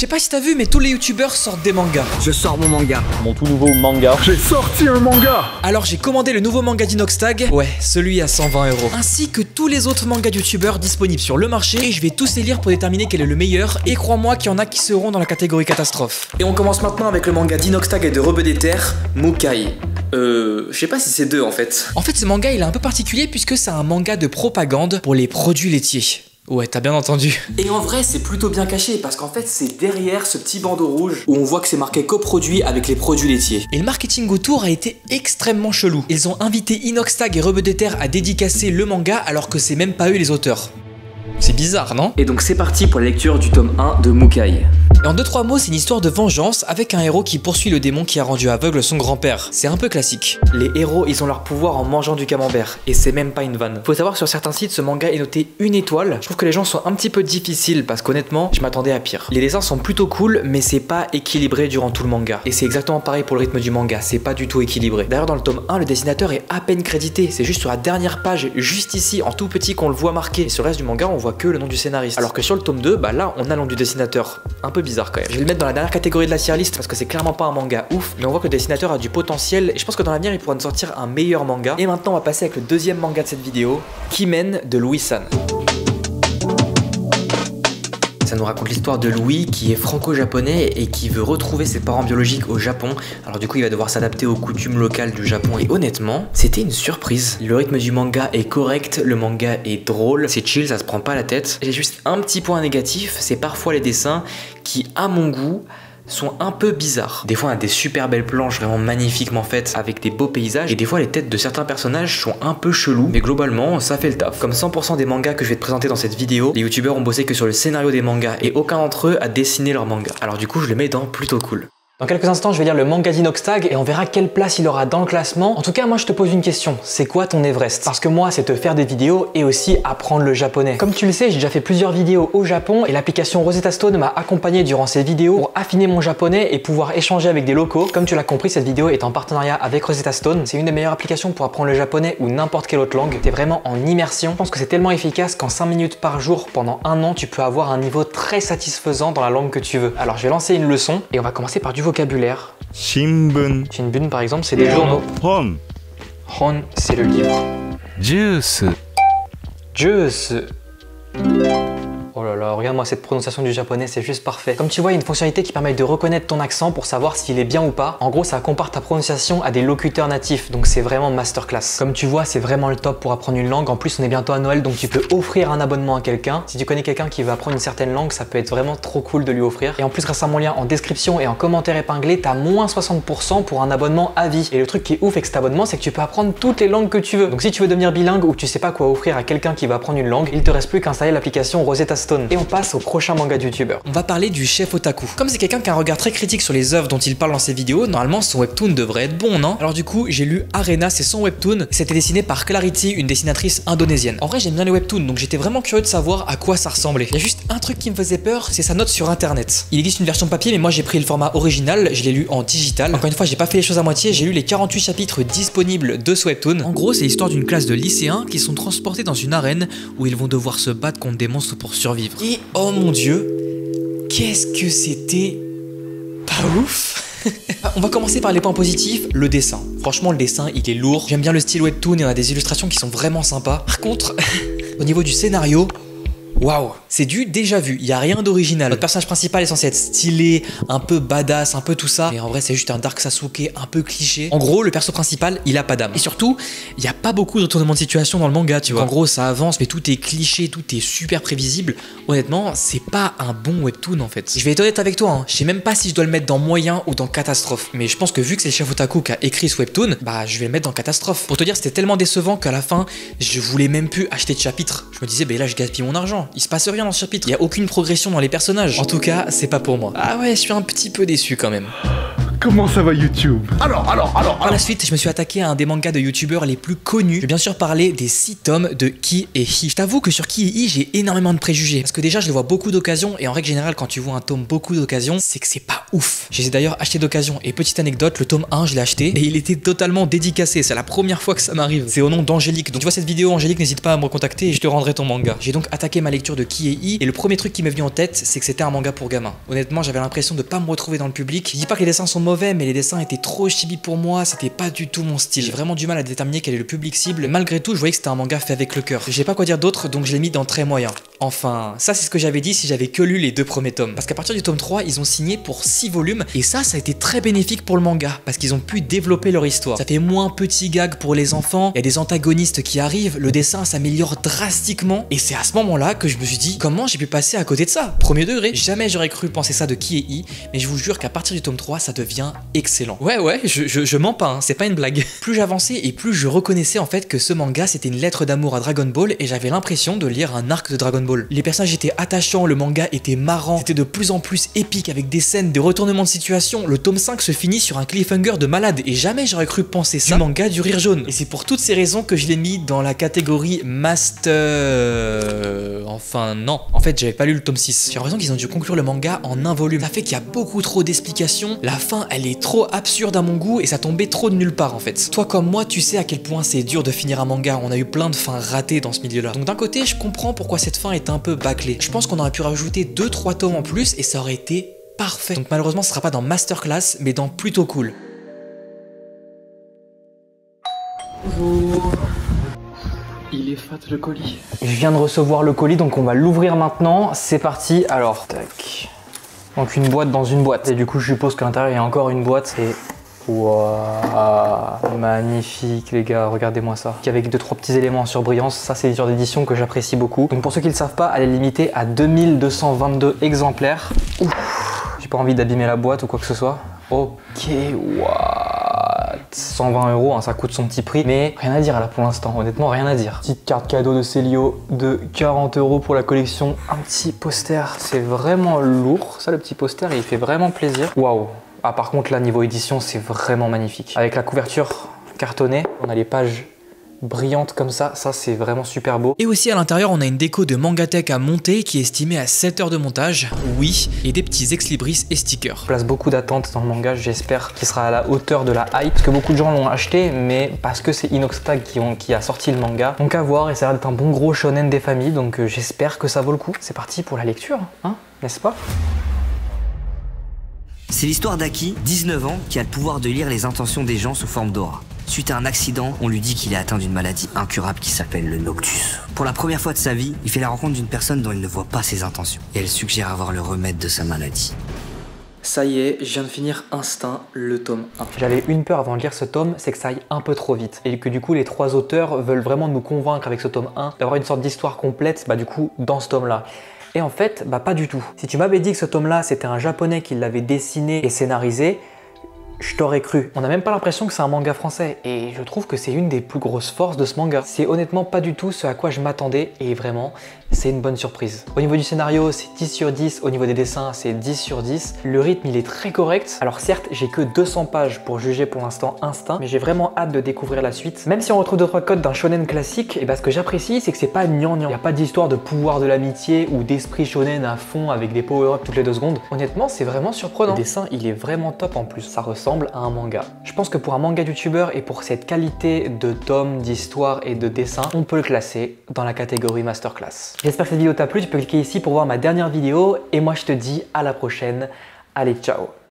sais pas si t'as vu, mais tous les youtubeurs sortent des mangas. Je sors mon manga. Mon tout nouveau manga. J'ai sorti un manga. Alors j'ai commandé le nouveau manga d'Inoxtag, ouais, celui à 120 €, ainsi que tous les autres mangas youtubeurs disponibles sur le marché, et je vais tous les lire pour déterminer quel est le meilleur, et crois-moi qu'il y en a qui seront dans la catégorie catastrophe. Et on commence maintenant avec le manga d'Inoxtag et de Rebeu des Terres, Mukai. Je sais pas si c'est deux en fait. En fait ce manga il est un peu particulier puisque c'est un manga de propagande pour les produits laitiers. Ouais, t'as bien entendu. Et en vrai, c'est plutôt bien caché parce qu'en fait, c'est derrière ce petit bandeau rouge où on voit que c'est marqué coproduit avec les produits laitiers. Et le marketing autour a été extrêmement chelou. Ils ont invité Inoxtag et Rebeu des Terres à dédicacer le manga alors que c'est même pas eux les auteurs. C'est bizarre, non? Et donc c'est parti pour la lecture du tome 1 de Mukai. Et en 2-3 mots, c'est une histoire de vengeance avec un héros qui poursuit le démon qui a rendu aveugle son grand-père. C'est un peu classique. Les héros, ils ont leur pouvoir en mangeant du camembert. Et c'est même pas une vanne. Faut savoir que sur certains sites, ce manga est noté 1 étoile. Je trouve que les gens sont un petit peu difficiles parce qu'honnêtement, je m'attendais à pire. Les dessins sont plutôt cool, mais c'est pas équilibré durant tout le manga. Et c'est exactement pareil pour le rythme du manga, c'est pas du tout équilibré. D'ailleurs, dans le tome 1, le dessinateur est à peine crédité. C'est juste sur la dernière page, juste ici, en tout petit, qu'on le voit marqué. Et sur le reste du manga, on voit que le nom du scénariste. Alors que sur le tome 2, bah là, on a le nom du dessinateur. Un peu bizarre quand même. Je vais le mettre dans la dernière catégorie de la tier list parce que c'est clairement pas un manga ouf, mais on voit que le dessinateur a du potentiel et je pense que dans l'avenir il pourra nous sortir un meilleur manga. Et maintenant on va passer avec le deuxième manga de cette vidéo, Kimen de Louis San. Ça nous raconte l'histoire de Louis qui est franco-japonais et qui veut retrouver ses parents biologiques au Japon. Alors du coup il va devoir s'adapter aux coutumes locales du Japon et honnêtement c'était une surprise. Le rythme du manga est correct, le manga est drôle, c'est chill, ça se prend pas la tête. J'ai juste un petit point négatif, c'est parfois les dessins qui à mon goût sont un peu bizarres. Des fois on a des super belles planches vraiment magnifiquement faites avec des beaux paysages et des fois les têtes de certains personnages sont un peu chelous mais globalement ça fait le taf. Comme 100% des mangas que je vais te présenter dans cette vidéo, les youtubeurs ont bossé que sur le scénario des mangas et aucun d'entre eux a dessiné leur manga. Alors du coup je le mets dans plutôt cool. Dans quelques instants, je vais lire le manga d'Inoxtag et on verra quelle place il aura dans le classement. En tout cas, moi je te pose une question, c'est quoi ton Everest? Parce que moi, c'est te faire des vidéos et aussi apprendre le japonais. Comme tu le sais, j'ai déjà fait plusieurs vidéos au Japon et l'application Rosetta Stone m'a accompagné durant ces vidéos pour affiner mon japonais et pouvoir échanger avec des locaux. Comme tu l'as compris, cette vidéo est en partenariat avec Rosetta Stone. C'est une des meilleures applications pour apprendre le japonais ou n'importe quelle autre langue. T'es vraiment en immersion. Je pense que c'est tellement efficace qu'en 5 minutes par jour, pendant 1 an, tu peux avoir un niveau très satisfaisant dans la langue que tu veux. Alors je vais lancer une leçon et on va commencer par du vocabulaire. Shinbun. Shinbun par exemple, c'est des journaux. Hon. Hon, c'est le livre. Juice. Juice. Oh là là, regarde-moi cette prononciation du japonais, c'est juste parfait. Comme tu vois, il y a une fonctionnalité qui permet de reconnaître ton accent pour savoir s'il est bien ou pas. En gros, ça compare ta prononciation à des locuteurs natifs, donc c'est vraiment masterclass. Comme tu vois, c'est vraiment le top pour apprendre une langue. En plus, on est bientôt à Noël, donc tu peux offrir un abonnement à quelqu'un. Si tu connais quelqu'un qui veut apprendre une certaine langue, ça peut être vraiment trop cool de lui offrir. Et en plus, grâce à mon lien en description et en commentaire épinglé, t'as moins 60% pour un abonnement à vie. Et le truc qui est ouf avec cet abonnement, c'est que tu peux apprendre toutes les langues que tu veux. Donc si tu veux devenir bilingue ou que tu sais pas quoi offrir à quelqu'un qui va apprendre une langue, il te reste plus qu'à installer l'application Rosetta Stone. Et on passe au prochain manga de youtubeur. On va parler du chef otaku. Comme c'est quelqu'un qui a un regard très critique sur les œuvres dont il parle dans ses vidéos, normalement son webtoon devrait être bon, non? Alors du coup, j'ai lu Arena, c'est son webtoon. C'était dessiné par Clarity, une dessinatrice indonésienne. En vrai, j'aime bien les webtoons, donc j'étais vraiment curieux de savoir à quoi ça ressemblait. Il y a juste un truc qui me faisait peur, c'est sa note sur internet. Il existe une version papier, mais moi j'ai pris le format original, je l'ai lu en digital. Encore une fois, j'ai pas fait les choses à moitié, j'ai lu les 48 chapitres disponibles de ce webtoon. En gros, c'est l'histoire d'une classe de lycéens qui sont transportés dans une arène où ils vont devoir se battre contre des monstres pour survivre. Et oh mon dieu, qu'est-ce que c'était pas ouf. On va commencer par les points positifs, le dessin. Franchement, le dessin, il est lourd. J'aime bien le style webtoon et on a des illustrations qui sont vraiment sympas. Par contre, au niveau du scénario, waouh, c'est du déjà vu, il y a rien d'original. Notre personnage principal est censé être stylé, un peu badass, un peu tout ça. Et en vrai, c'est juste un Dark Sasuke un peu cliché. En gros, le perso principal, il a pas d'âme. Et surtout, il y a pas beaucoup de retournements de situation dans le manga, tu vois. En gros, ça avance, mais tout est cliché, tout est super prévisible. Honnêtement, c'est pas un bon webtoon en fait. Je vais être honnête avec toi, hein. Je sais même pas si je dois le mettre dans moyen ou dans catastrophe. Mais je pense que vu que c'est le chef otaku qui a écrit ce webtoon, bah je vais le mettre dans catastrophe. Pour te dire, c'était tellement décevant qu'à la fin, je voulais même plus acheter de chapitre. Je me disais, bah là, je gaspille mon argent. Il se passe rien dans ce chapitre. Il y a aucune progression dans les personnages. En tout cas, c'est pas pour moi. Ah ouais, je suis un petit peu déçu quand même. Comment ça va YouTube? Par la suite, je me suis attaqué à un des mangas de youtubeurs les plus connus. Je vais bien sûr parler des 6 tomes de Ki et Hi. Je t'avoue que sur Ki et Hi, j'ai énormément de préjugés. Parce que déjà, je le vois beaucoup d'occasions. Et en règle générale, quand tu vois un tome beaucoup d'occasions, c'est que c'est pas ouf. Je les ai d'ailleurs achetés d'occasion. Et petite anecdote, le tome 1, je l'ai acheté. Et il était totalement dédicacé. C'est la première fois que ça m'arrive. C'est au nom d'Angélique. Donc tu vois cette vidéo, Angélique, n'hésite pas à me recontacter et je te rendrai ton manga. J'ai donc attaqué ma lecture de Ki et Hi. Et le premier truc qui m'est venu en tête, c'est que c'était un manga pour gamins. Honnêtement, j'avais l'impression de pas me retrouver dans le public. Je dis pas que les dessins sont mauvais, mais les dessins étaient trop chibi pour moi. C'était pas du tout mon style. J'ai vraiment du mal à déterminer quel est le public cible. Malgré tout, je voyais que c'était un manga fait avec le cœur. J'ai pas quoi dire d'autre, donc je l'ai mis dans très moyen. Enfin, ça c'est ce que j'avais dit si j'avais que lu les 2 premiers tomes. Parce qu'à partir du tome 3, ils ont signé pour 6 volumes. Et ça a été très bénéfique pour le manga. Parce qu'ils ont pu développer leur histoire. Ça fait moins petit gag pour les enfants. Il y a des antagonistes qui arrivent. Le dessin s'améliore drastiquement. Et c'est à ce moment-là que je me suis dit, comment j'ai pu passer à côté de ça? Premier degré. Jamais j'aurais cru penser ça de Ki et Hi. Mais je vous jure qu'à partir du tome 3, ça devient excellent. Ouais, je mens pas, hein, c'est pas une blague. Plus j'avançais et plus je reconnaissais en fait que ce manga c'était une lettre d'amour à Dragon Ball et j'avais l'impression de lire un arc de Dragon Ball. Les personnages étaient attachants, le manga était marrant, c'était de plus en plus épique avec des scènes, des retournements de situation. Le tome 5 se finit sur un cliffhanger de malade et jamais j'aurais cru penser ça du manga du rire jaune. Et c'est pour toutes ces raisons que je l'ai mis dans la catégorie Master... Enfin non, en fait j'avais pas lu le tome 6. J'ai l'impression qu'ils ont dû conclure le manga en un volume. Ça fait qu'il y a beaucoup trop d'explications, la fin elle est trop absurde à mon goût et ça tombait trop de nulle part en fait. Toi comme moi tu sais à quel point c'est dur de finir un manga, on a eu plein de fins ratées dans ce milieu là. Donc d'un côté je comprends pourquoi cette fin est un peu bâclée. Je pense qu'on aurait pu rajouter 2-3 tomes en plus et ça aurait été parfait. Donc malheureusement ce sera pas dans Masterclass mais dans Plutôt Cool. Bonjour. Il est fat le colis. Je viens de recevoir le colis donc on va l'ouvrir maintenant. C'est parti, alors tac. Donc une boîte dans une boîte. Et du coup je suppose qu'à l'intérieur il y a encore une boîte. Et waouh, magnifique les gars, regardez-moi ça. Avec 2-3 petits éléments en surbrillance, ça c'est des genres d'édition que j'apprécie beaucoup. Donc pour ceux qui ne le savent pas, elle est limitée à 2222 exemplaires. Ouf, j'ai pas envie d'abîmer la boîte ou quoi que ce soit. Ok, waouh. 120 €, hein, ça coûte son petit prix, mais rien à dire là pour l'instant, honnêtement rien à dire. Petite carte cadeau de Célio de 40 € pour la collection. Un petit poster, c'est vraiment lourd. Ça le petit poster, il fait vraiment plaisir. Waouh. Ah par contre là niveau édition c'est vraiment magnifique. Avec la couverture cartonnée, on a les pages brillantes comme ça c'est vraiment super beau. Et aussi à l'intérieur on a une déco de Mangatech à monter qui est estimée à 7 heures de montage, oui, et des petits ex-libris et stickers. Place beaucoup d'attentes dans le manga, j'espère qu'il sera à la hauteur de la hype, parce que beaucoup de gens l'ont acheté, mais parce que c'est Inoxtag qui a sorti le manga. Donc à voir, et ça a l'air d'être un bon gros shonen des familles, donc j'espère que ça vaut le coup. C'est parti pour la lecture, hein, n'est-ce pas? C'est l'histoire d'Aki, 19 ans, qui a le pouvoir de lire les intentions des gens sous forme d'aura. Suite à un accident, on lui dit qu'il est atteint d'une maladie incurable qui s'appelle le Noctus. Pour la première fois de sa vie, il fait la rencontre d'une personne dont il ne voit pas ses intentions. Et elle suggère avoir le remède de sa maladie. Ça y est, je viens de finir Instinct, le tome 1. J'avais une peur avant de lire ce tome, c'est que ça aille un peu trop vite. Et que du coup, les 3 auteurs veulent vraiment nous convaincre avec ce tome 1 d'avoir une sorte d'histoire complète, du coup, dans ce tome-là. Et en fait, pas du tout. Si tu m'avais dit que ce tome-là, c'était un japonais qui l'avait dessiné et scénarisé, je t'aurais cru. On n'a même pas l'impression que c'est un manga français et je trouve que c'est une des plus grosses forces de ce manga. C'est honnêtement pas du tout ce à quoi je m'attendais et vraiment, c'est une bonne surprise. Au niveau du scénario, c'est 10 sur 10. Au niveau des dessins, c'est 10 sur 10. Le rythme, il est très correct. Alors certes, j'ai que 200 pages pour juger pour l'instant Instinct, mais j'ai vraiment hâte de découvrir la suite. Même si on retrouve 2-3 codes d'un shonen classique, et ce que j'apprécie, c'est que c'est pas gnangnan. Il n'y a pas d'histoire de pouvoir de l'amitié ou d'esprit shonen à fond avec des power-ups toutes les 2 secondes. Honnêtement, c'est vraiment surprenant. Le dessin, il est vraiment top en plus. Ça ressemble à un manga. Je pense que pour un manga youtubeur et pour cette qualité de tome, d'histoire et de dessin, on peut le classer dans la catégorie Masterclass. J'espère que cette vidéo t'a plu, tu peux cliquer ici pour voir ma dernière vidéo et moi je te dis à la prochaine. Allez, ciao!